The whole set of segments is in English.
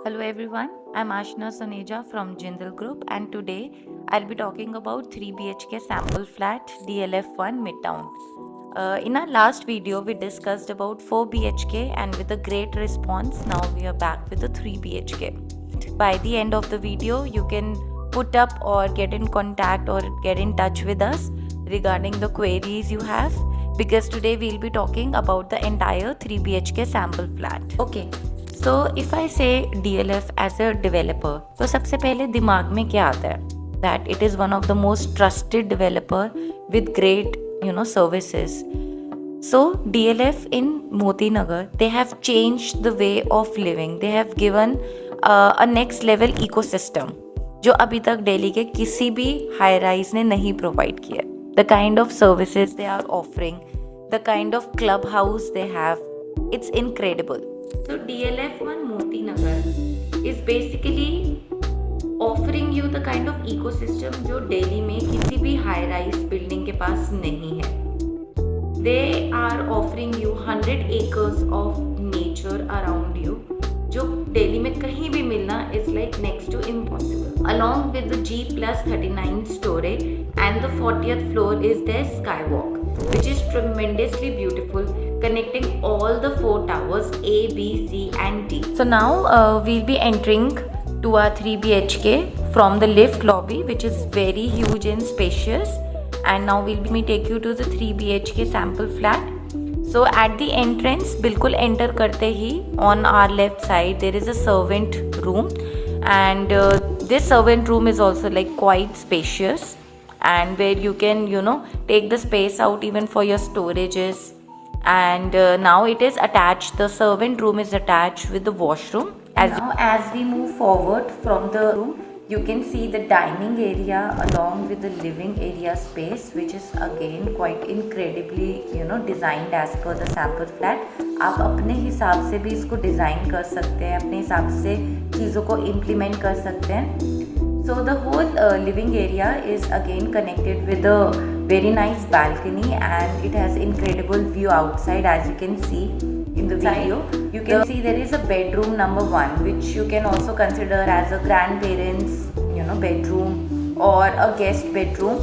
Hello everyone, I'm Ashna Soneja from Jindal Group and today I'll be talking about 3 BHK sample flat DLF1 Midtown. In our last video we discussed about 4 BHK and with a great response now we are back with the 3 BHK. By the end of the video you can put up or get in contact or get in touch with us regarding the queries you have because today we'll be talking about the entire 3 BHK sample flat. Okay. So if I say DLF as a developer, तो सबसे पहले दिमाग में क्या आता है? That it is one of the most trusted developer with great services. So DLF in Moti Nagar, they have changed the way of living. They have given a next level ecosystem जो अभी तक दिल्ली के किसी भी high rise ने नहीं provide किया. The kind of services they are offering, the kind of clubhouse they have, it's incredible. So DLF1 Moti Nagar is basically offering you the kind of ecosystem जो दिल्ली में किसी भी हाई राइज बिल्डिंग के पास नहीं है. They are offering you 100 acres of nature around you जो दिल्ली में कहीं भी मिलना is like next to impossible. Along with the G+39 story and the 40th floor is their skywalk which is tremendously beautiful, connecting all the 4 towers A, B, C and D. So now we'll be entering to our 3 BHK from the lift lobby which is very huge and spacious, and now we'll take you to the 3 BHK sample flat. So at the entrance बिल्कुल enter करते ही on our left side there is a servant room, and this servant room is also like quite spacious and where you can take the space out even for your storages. And now it is attached, the servant room is attached with the washroom. As we move forward from the room, you can see the dining area along with the living area space which is again quite incredibly designed as per the sample flat. आप अपने हिसाब से भी इसको design कर सकते हैं, अपने हिसाब से चीज़ों को इम्प्लीमेंट कर सकते हैं. So the whole living area is again connected with a very nice balcony and it has incredible view outside. As you can see in the video, you can see there is a bedroom number 1 which you can also consider as a grandparents bedroom or a guest bedroom.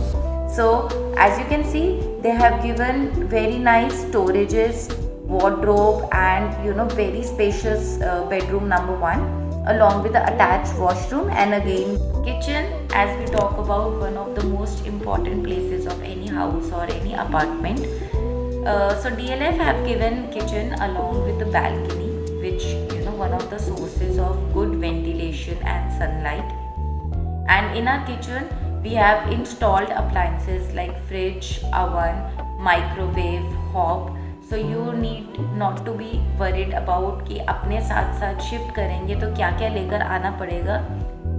So as you can see they have given very nice storages, wardrobe and very spacious bedroom number 1 along with the attached washroom and again kitchen. As we talk about one of the most important places of any house or any apartment, so DLF have given kitchen along with the balcony which one of the sources of good ventilation and sunlight. And in our kitchen we have installed appliances like fridge, oven, microwave, hob. So you need not to be worried about कि अपने साथ साथ shift करेंगे तो क्या क्या लेकर आना पड़ेगा.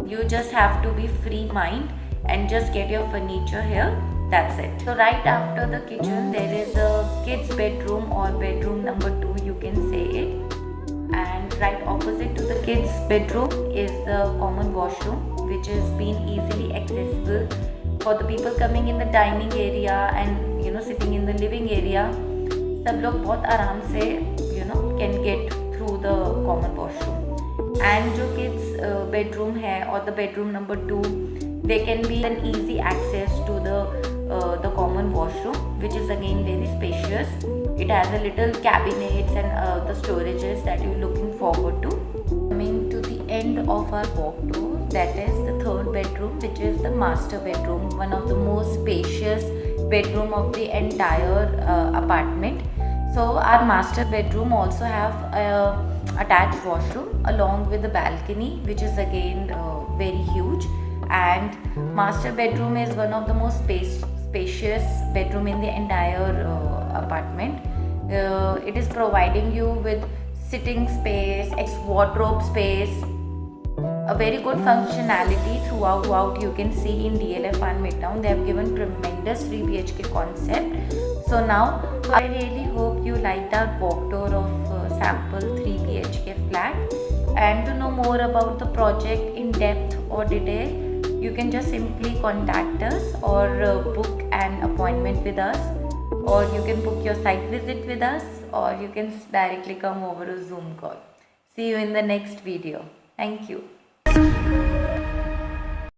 You just have to be free mind and just get your furniture here. That's it. So right after the kitchen there is a kids bedroom or bedroom number 2 you can say it, and right opposite to the kids bedroom is the common washroom which has been easily accessible for the people coming in the dining area and sitting in the living area. सब लोग बहुत आराम से can get through the common washroom. And जो kids bedroom है or the bedroom number 2, they can be an easy access to the common washroom which is again very spacious. It has a little cabinets and the storages that you're looking forward to. Coming to the end of our walkthrough, that is the 3rd bedroom which is the master bedroom, one of the most spacious bedroom of the entire apartment. So our master bedroom also have a attached washroom along with the balcony which is again very huge, and master bedroom is one of the most spacious bedroom in the entire apartment. It is providing you with sitting space, wardrobe space, a very good functionality throughout. You can see in DLF1 Midtown they have given tremendous 3 BHK concept. So now I really hope you liked our walkthrough of sample 3 BHK flat, and to know more about the project in depth or detail you can just simply contact us or book an appointment with us, or you can book your site visit with us, or you can directly come over a Zoom call. See you in the next video. Thank you.